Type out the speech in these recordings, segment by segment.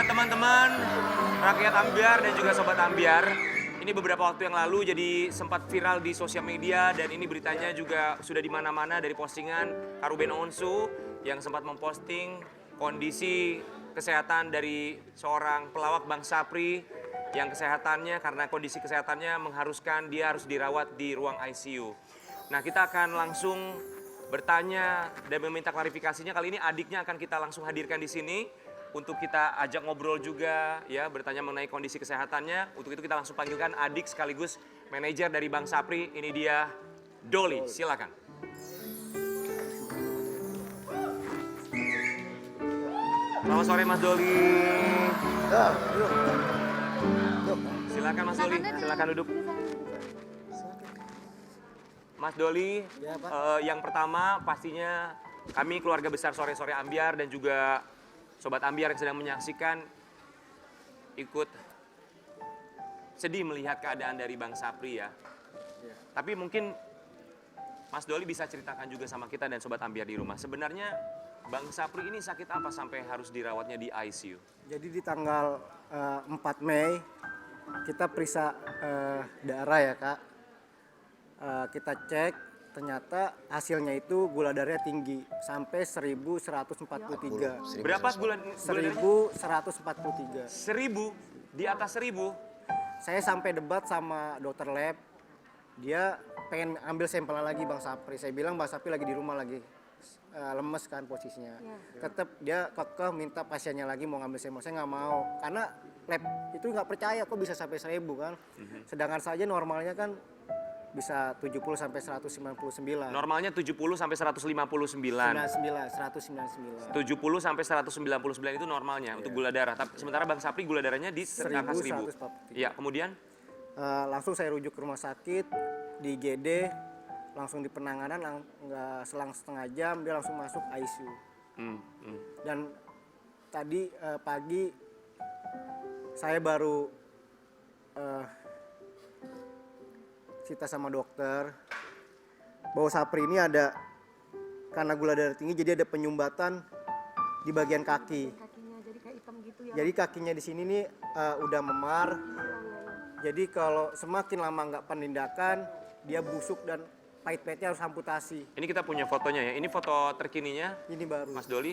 Teman-teman, rakyat Ambiar dan juga sobat Ambiar, ini beberapa waktu yang lalu jadi sempat viral di sosial media dan ini beritanya juga sudah di mana-mana dari postingan Karuben Onsu yang sempat memposting kondisi kesehatan dari seorang pelawak Bang Sapri yang kesehatannya karena kondisi kesehatannya mengharuskan dia harus dirawat di ruang ICU. Nah, kita akan langsung bertanya dan meminta klarifikasinya. Kali ini adiknya akan kita langsung hadirkan di sini untuk kita ajak ngobrol juga ya, bertanya mengenai kondisi kesehatannya. Untuk itu kita langsung panggilkan adik sekaligus manajer dari Bang Sapri. Ini dia Doli, silakan. Selamat sore Mas Doli. Silakan Mas Doli, silakan duduk. Mas Doli, yang pertama pastinya kami keluarga besar Sore-Sore Ambiar dan juga Sobat Ambiar yang sedang menyaksikan ikut sedih melihat keadaan dari Bang Sapri ya. Tapi mungkin Mas Doli bisa ceritakan juga sama kita dan Sobat Ambiar di rumah. Sebenarnya Bang Sapri ini sakit apa sampai harus dirawatnya di ICU? Jadi di tanggal 4 Mei kita periksa darah ya Kak. Kita cek. Ternyata hasilnya itu gula darahnya tinggi sampai 1143. Berapa gula? 1143. 1000? Di atas 1000? Saya sampai debat sama dokter lab. Dia pengen ambil sampelnya lagi Bang Sapri. Saya bilang Bang Sapri lagi di rumah lagi. Lemes kan posisinya. Tetap dia kekeh minta pasiennya lagi mau ngambil sampel. Saya nggak mau karena lab itu nggak percaya kok bisa sampai 1000 kan. Sedangkan saja normalnya kan bisa 70 sampai 199. Normalnya 70 sampai 159. 199. 70 sampai 199 itu normalnya untuk gula darah. Tapi sementara Bang Sapri gula darahnya di angka 1000. Iya, kemudian langsung saya rujuk ke rumah sakit di IGD, langsung di penanganan nggak selang setengah jam dia langsung masuk ICU. Dan tadi pagi saya baru cerita sama dokter bahwa Sapri ini ada karena gula darah tinggi jadi ada penyumbatan di bagian kaki. Kakinya jadi kayak hitam gitu ya. Jadi kakinya di sini nih udah memar. Jadi kalau semakin lama nggak penindakan dia busuk dan pahit-pahitnya harus amputasi. ini kita punya fotonya ya. Ini foto terkininya Ini baru. Mas Doli.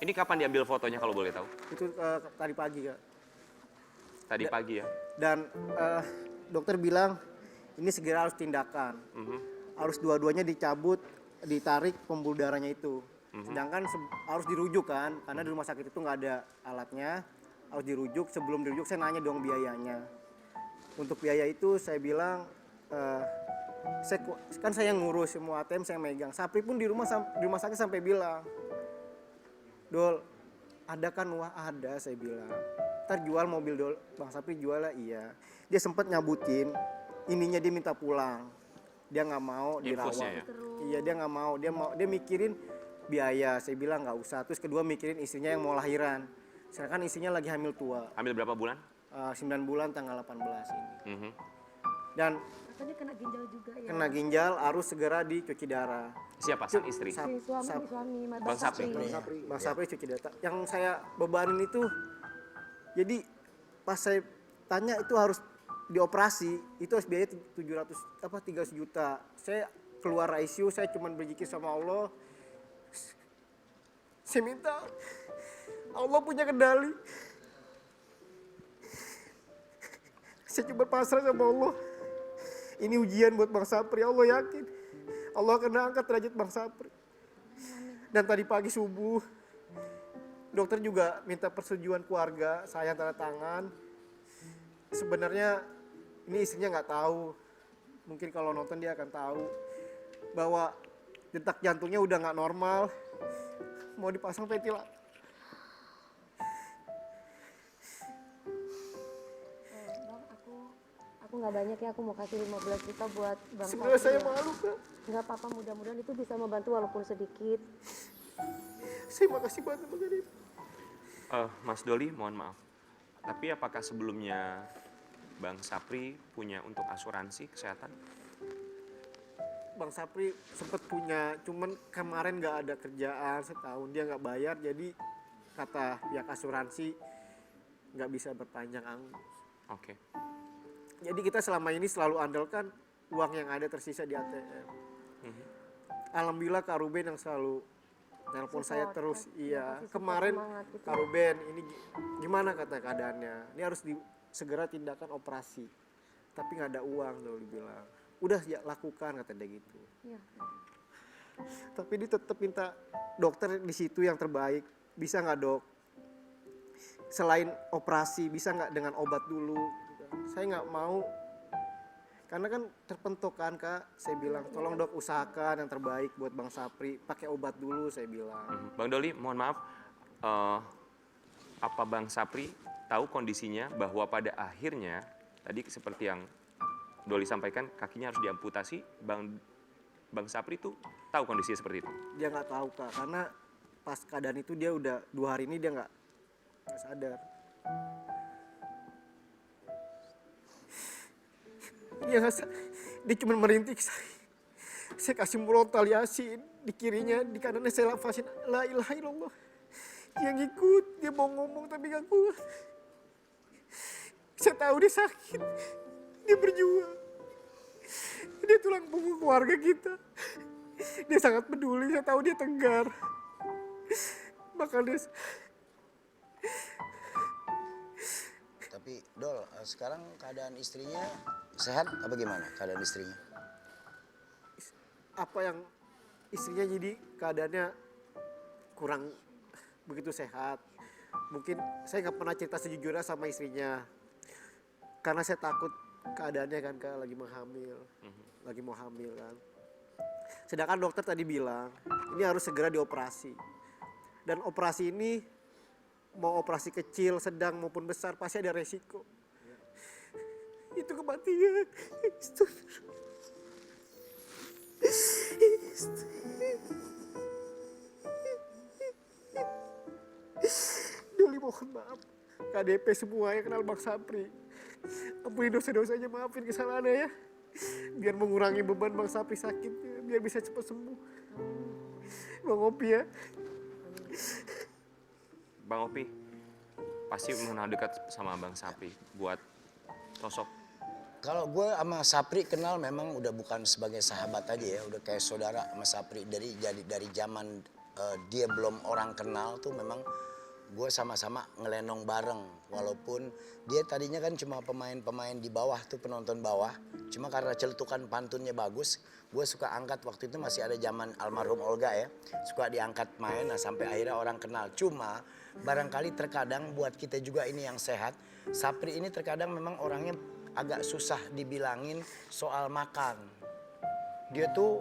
Ini kapan diambil fotonya kalau boleh tahu? Itu tadi pagi Kak. Tadi pagi ya. Dan dokter bilang ini segera harus tindakan. Harus dua-duanya dicabut, ditarik pembuluh darahnya itu. Sedangkan harus dirujuk kan, karena di rumah sakit itu nggak ada alatnya. Harus dirujuk, sebelum dirujuk saya nanya dong biayanya. Untuk biaya itu saya bilang, saya ngurus semua ATM, saya megang. Sapri pun di rumah sakit sampai bilang, Dol, ada kan? Wah ada, saya bilang. Ntar jual mobil Dol, Bang Sapri jual lah, iya. Dia sempat nyabutin, ininya dia minta pulang. Dia nggak mau dirawat. Ya? Iya dia nggak mau, dia mikirin biaya. Saya bilang nggak usah. Terus kedua mikirin istrinya yang mau lahiran. Sedangkan istrinya lagi hamil tua. Hamil berapa bulan? 9 bulan tanggal 18 ini. Dan Katanya kena ginjal juga ya. kena ginjal harus segera dicuci darah. Siapa sang istri? Si suami Bang Sapri. Bang Sapri cuci darah. Yang saya bebanin itu, jadi pas saya tanya itu harus dioperasi, itu harus biaya 300 juta. Saya keluar ICU, saya cuma berzikir sama Allah. Saya minta Allah punya kendali. Saya cuma pasrah sama Allah. Ini ujian buat Bang Sapri, Allah yakin. Allah akan angkat derajat Bang Sapri. Dan tadi pagi subuh, dokter juga minta persetujuan keluarga, saya tanda tangan. Sebenarnya ini istrinya nggak tahu. Mungkin kalau nonton dia akan tahu bahwa detak jantungnya udah nggak normal. Mau dipasang ventilator. Bang, aku nggak banyak ya, aku mau kasih 15 juta buat Bang Sapri. Sebenarnya saya malu Kak. Nggak apa-apa, mudah-mudahan itu bisa membantu walaupun sedikit. Saya makasih banget Bang Adit. Mas Doli, mohon maaf. Tapi apakah sebelumnya Bang Sapri punya untuk asuransi kesehatan? Bang Sapri sempat punya, cuman kemarin nggak ada kerjaan setahun, dia nggak bayar, jadi kata pihak asuransi nggak bisa berpanjang angus. Oke. Jadi kita selama ini selalu andalkan uang yang ada tersisa di ATM. Alhamdulillah Kak Ruben yang selalu nelpon saya terus. Iya, kasih support kemarin semangat gitu. Kak Ruben ini gimana kata keadaannya? Ini harus segera tindakan operasi. Tapi nggak ada uang, Doli bilang. Udah ya lakukan kata dia gitu. Iya. Tapi dia tetap minta dokter di situ yang terbaik. Bisa nggak dok? Selain operasi bisa nggak dengan obat dulu? Saya nggak mau. Karena kan terpentok kan Kak. Saya bilang tolong dok usahakan yang terbaik buat Bang Sapri. Pakai obat dulu saya bilang. Bang Doli, mohon maaf, apa Bang Sapri tahu kondisinya bahwa pada akhirnya tadi seperti yang Doli sampaikan kakinya harus diamputasi, Bang Sapri tuh tahu kondisinya seperti itu? Dia nggak tahu Kak, karena pas keadaan itu dia udah 2 hari ini dia nggak sadar. Dia cuma merintik saya. Saya kasih murotal yasin di kirinya, di kanannya saya lafasin la ilaha illallah. Dia ngikut, dia mau ngomong tapi gak kuat. Saya tahu dia sakit, dia berjuang. Dia tulang punggung keluarga kita. Dia sangat peduli, saya tahu dia tegar. Makanya Tapi Dol, sekarang keadaan istrinya sehat apa gimana keadaan istrinya? apa yang istrinya jadi keadaannya kurang begitu sehat. Mungkin saya nggak pernah cerita sejujurnya sama istrinya. Karena saya takut keadaannya kan Kak lagi lagi mau hamil kan. Sedangkan dokter tadi bilang ini harus segera dioperasi. Dan operasi ini mau operasi kecil, sedang maupun besar pasti ada resiko. Itu kematian. Doli mohon maaf. KDP semua yang kenal Bang Sapri. Ampuni dosa-dosanya, maafin kesalahannya ya. Biar mengurangi beban Bang Sapri sakitnya, biar bisa cepat sembuh. Bang Opi ya. Bang Opi pasti mengenal dekat sama Bang Sapri buat sosok. Kalau gue sama Sapri kenal memang udah bukan sebagai sahabat aja ya, udah kayak saudara sama Sapri dari zaman dia belum orang kenal tuh memang gue sama-sama ngelenong bareng. Walaupun dia tadinya kan cuma pemain-pemain di bawah tuh, penonton bawah. Cuma karena celutukan pantunnya bagus, gue suka angkat. Waktu itu masih ada zaman almarhum Olga ya, suka diangkat main, nah sampai akhirnya orang kenal. Cuma barangkali terkadang buat kita juga ini yang sehat, Sapri ini terkadang memang orangnya agak susah dibilangin soal makan. Dia tuh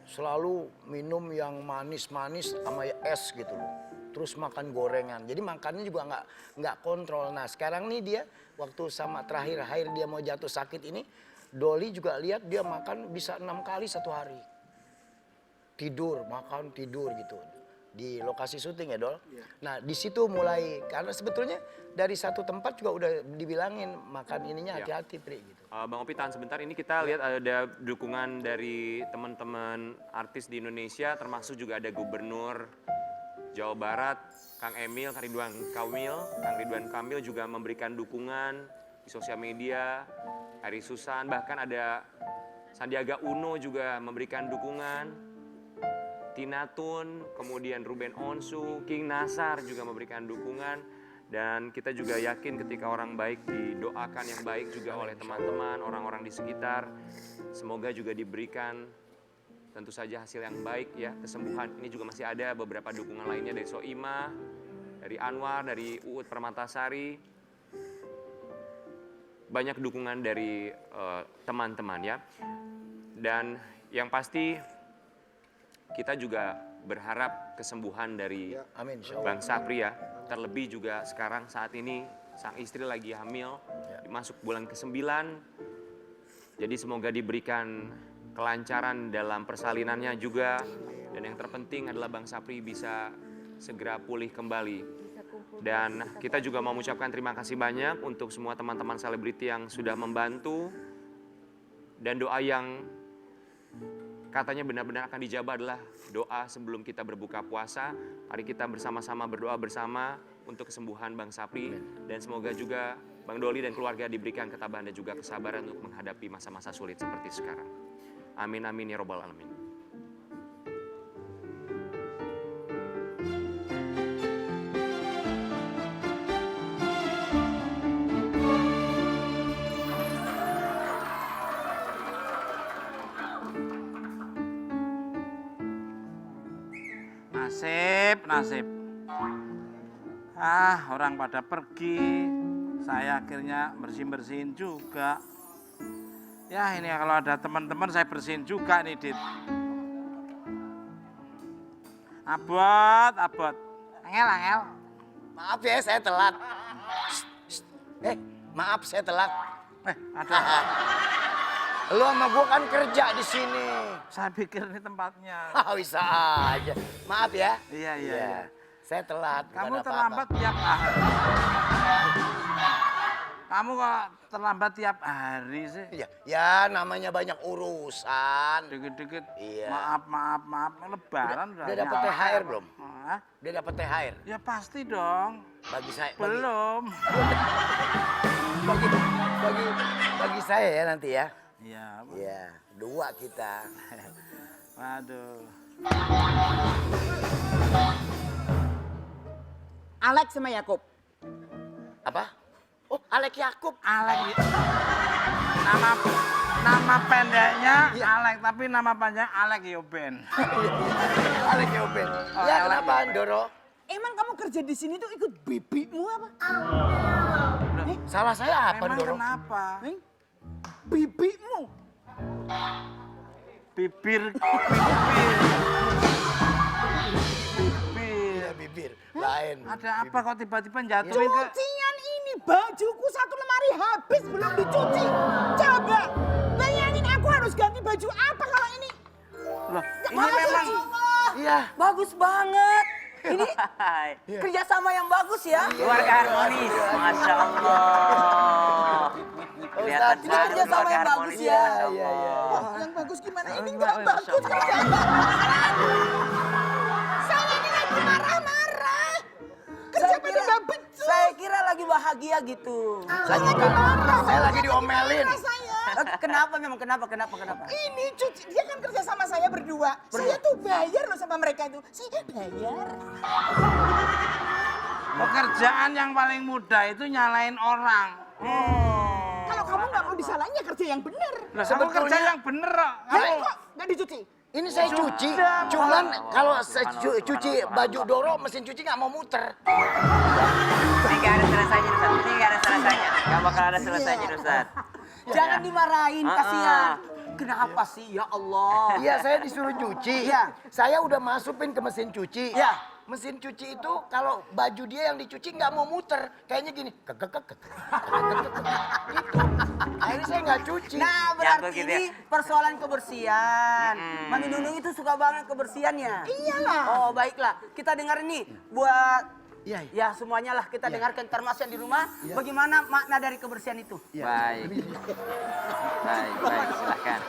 selalu minum yang manis-manis sama es gitu loh. Terus makan gorengan. Jadi makannya juga nggak kontrol. Nah sekarang nih dia waktu sama terakhir dia mau jatuh sakit ini, Doli juga lihat dia makan bisa 6 kali satu hari. Tidur, makan, tidur gitu. Di lokasi syuting ya Dol. Iya. Nah di situ mulai, karena sebetulnya dari satu tempat juga udah dibilangin makan ininya hati-hati Pri gitu. Bang Opi tahan sebentar, ini kita lihat ada dukungan dari teman-teman artis di Indonesia, termasuk juga ada Gubernur Jawa Barat, Kang Emil, Kang Ridwan Kamil juga memberikan dukungan di sosial media, Ari Susan, bahkan ada Sandiaga Uno juga memberikan dukungan, Tina Tun, kemudian Ruben Onsu, King Nasar juga memberikan dukungan, dan kita juga yakin ketika orang baik didoakan yang baik juga oleh teman-teman, orang-orang di sekitar, semoga juga diberikan tentu saja hasil yang baik ya, kesembuhan. Ini juga masih ada beberapa dukungan lainnya dari Soimah, dari Anwar, dari Uut Permatasari. Banyak dukungan dari teman-teman ya. Dan yang pasti kita juga berharap kesembuhan dari Amin, insya Allah. Bang Sapri ya. Terlebih juga sekarang saat ini sang istri lagi hamil, masuk bulan ke-9. Jadi semoga diberikan kelancaran dalam persalinannya juga, dan yang terpenting adalah Bang Sapri bisa segera pulih kembali. Dan kita juga mau mengucapkan terima kasih banyak untuk semua teman-teman selebriti yang sudah membantu, dan doa yang katanya benar-benar akan dijabah adalah doa sebelum kita berbuka puasa. Mari kita bersama-sama berdoa bersama untuk kesembuhan Bang Sapri. Dan semoga juga Bang Doli dan keluarga diberikan ketabahan dan juga kesabaran untuk menghadapi masa-masa sulit seperti sekarang. Amin amin ya robbal alamin. Nasib. Orang pada pergi, saya akhirnya bersihin juga. Ya ini kalau ada teman-teman saya bersihin juga nih, Dit. Abot. Angel. Maaf ya, saya telat. Maaf saya telat. Ada. Lu sama gua kan kerja di sini. Saya pikir ini tempatnya. Bisa aja. Maaf ya. Iya. Saya telat. bukan Kamu apa-apa. terlambat tiap hari. Kamu kok terlambat tiap hari sih? Ya namanya banyak urusan. Dikit-dikit. Iya. Maaf. Lebaran Udah dapat THR belum? Hah? Udah dapat THR? Ya pasti dong. Bagi saya. Belum. Bagi saya ya nanti ya. Iya. Iya, 2 kita. Waduh. Alex sama Yakub. Apa? Oh, Alek Yakub. Alek. Nama pendeknya Iya. Alek, tapi nama panjang Alek Yoben. Alek Yoben. Oh, Ya, Alek kenapa, Yoben. Doro? Emang kamu kerja di sini tuh ikut bibimu apa? Salah saya apa, Memang Doro? kenapa? Bibimu. Bibir. Iya, bibir. Lain. Ada apa kok tiba-tiba jatuhin ke... Cucian ini bajuku 1 lemari habis belum dicuci. Coba bayangin aku harus ganti baju apa kalau ini? Loh, ini Masya memang... Allah. Iya. Bagus banget. Ini kerjasama yang bagus ya. Keluarga harmonis, Masya Allah. Kelihatan Ustaz, ini kerjasama yang bagus harmonis, ya. Masya Iya. Wah, yang bagus gimana? Ini Enggak, nggak Masya bagus Allah. kerjaan. Saya ini lagi marah-marah. Kerja pada nggak becus. Saya kira lagi bahagia gitu. Saya lagi marah. Saya lagi diomelin. Marah saya. Kenapa memang? Kenapa? Ini cuci, dia kan kerja sama saya berdua. Saya tuh bayar loh sama mereka itu. Saya bayar. Pekerjaan yang paling mudah itu nyalain orang. Kalau kamu nggak mau disalahin ya kerja yang benar. Lah, kamu kerja yang bener kok. Ya kok nggak dicuci? Ini saya cuci, cuman kalau saya cuci baju Doro, mesin cuci nggak mau muter. Ini gak ada selesainya, Ustaz. Ini gak ada selesainya. Gak bakal ada selesainya, Ustaz. Jangan dimarahin, kasihan. Kenapa sih ya Allah? Iya, saya disuruh cuci. Iya. Saya udah masukin ke mesin cuci. Iya. Mesin cuci itu kalau baju dia yang dicuci nggak mau muter, kayaknya gini. Gitu. Akhirnya saya nggak cuci. Nah, Nyangkut berarti gitu ini persoalan kebersihan. Mami Nunung itu suka banget kebersihannya. Iyalah. Oh, baiklah. Kita dengar ini buat Iya. ya semuanya lah kita dengarkan termasuk yang di rumah. Bagaimana makna dari kebersihan itu? Baik. Baik, silahkan.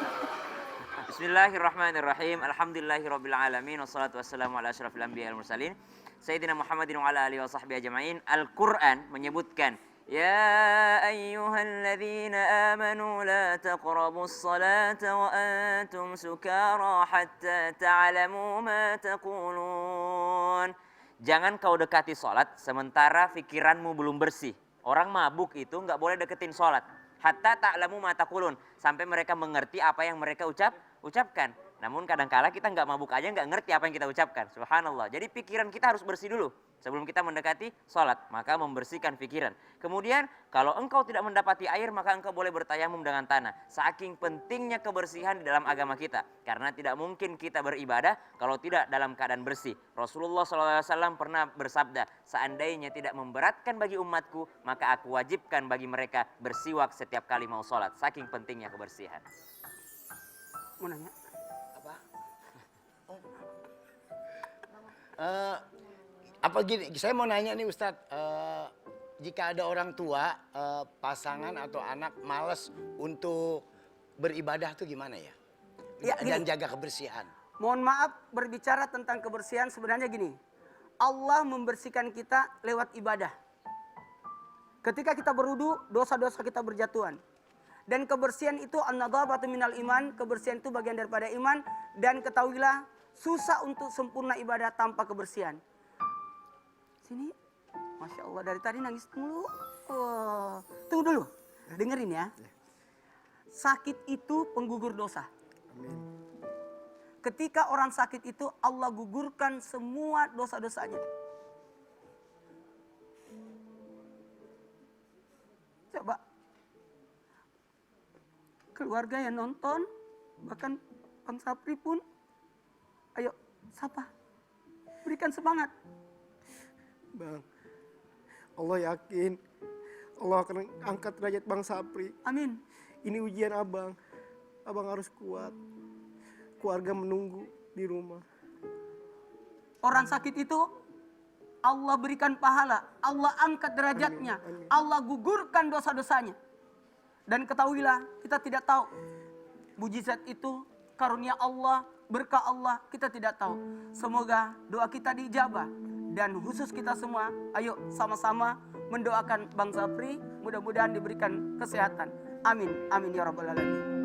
Bismillahirrahmanirrahim. Alhamdulillahirabbil alamin wassalatu wassalamu ala asyrafil anbiya'i wal mursalin sayyidina Muhammadin wa ala alihi wa sahbihi ajma'in. Al-Qur'an menyebutkan, ya ayyuhalladzina amanu la taqrabus salata wa antum sukara hatta ta'lamu ma taqulun. Jangan kau dekati sholat sementara pikiranmu belum bersih. Orang mabuk itu nggak boleh deketin sholat. Hatta ta'lamu ma taqulun. Sampai mereka mengerti apa yang mereka ucapkan. Namun kadangkala kita nggak mabuk aja nggak ngerti apa yang kita ucapkan. Subhanallah. Jadi pikiran kita harus bersih dulu. Sebelum kita mendekati sholat, maka membersihkan pikiran. Kemudian kalau engkau tidak mendapati air, maka engkau boleh bertayamum dengan tanah. Saking pentingnya kebersihan di dalam agama kita. Karena tidak mungkin kita beribadah kalau tidak dalam keadaan bersih. Rasulullah SAW pernah bersabda, seandainya tidak memberatkan bagi umatku, maka aku wajibkan bagi mereka bersiwak setiap kali mau sholat. Saking pentingnya kebersihan. Mau nanya? Apa? Apa gini, saya mau nanya nih Ustadz, jika ada orang tua, pasangan atau anak males untuk beribadah tuh gimana ya? Ya, dan gini. jaga kebersihan. Mohon maaf berbicara tentang kebersihan sebenarnya gini. Allah membersihkan kita lewat ibadah. Ketika kita berwudu, dosa-dosa kita berjatuhan. Dan kebersihan itu an-nadhafatu minal iman, kebersihan itu bagian daripada iman, dan ketahuilah susah untuk sempurna ibadah tanpa kebersihan. Sini. Masya Allah, dari tadi nangis mulu. Oh. Tunggu dulu, dengerin ya. Sakit itu penggugur dosa. Ketika orang sakit itu Allah gugurkan semua dosa-dosanya. Coba. Keluarga yang nonton, bahkan Bang Sapri pun, ayo sapa. Berikan semangat. Bang, Allah yakin Allah akan angkat derajat Bang Sapri. Amin. Ini ujian abang. Abang harus kuat. Keluarga menunggu di rumah. Orang sakit itu Allah berikan pahala, Allah angkat derajatnya, Amin, amin. Allah gugurkan dosa-dosanya. Dan ketahuilah, kita tidak tahu mujizat itu karunia Allah, berkah Allah, kita tidak tahu. Semoga doa kita diijabah. Dan khusus kita semua, ayo sama-sama mendoakan Bang Sapri, mudah-mudahan diberikan kesehatan. Amin, amin ya rabbal alamin.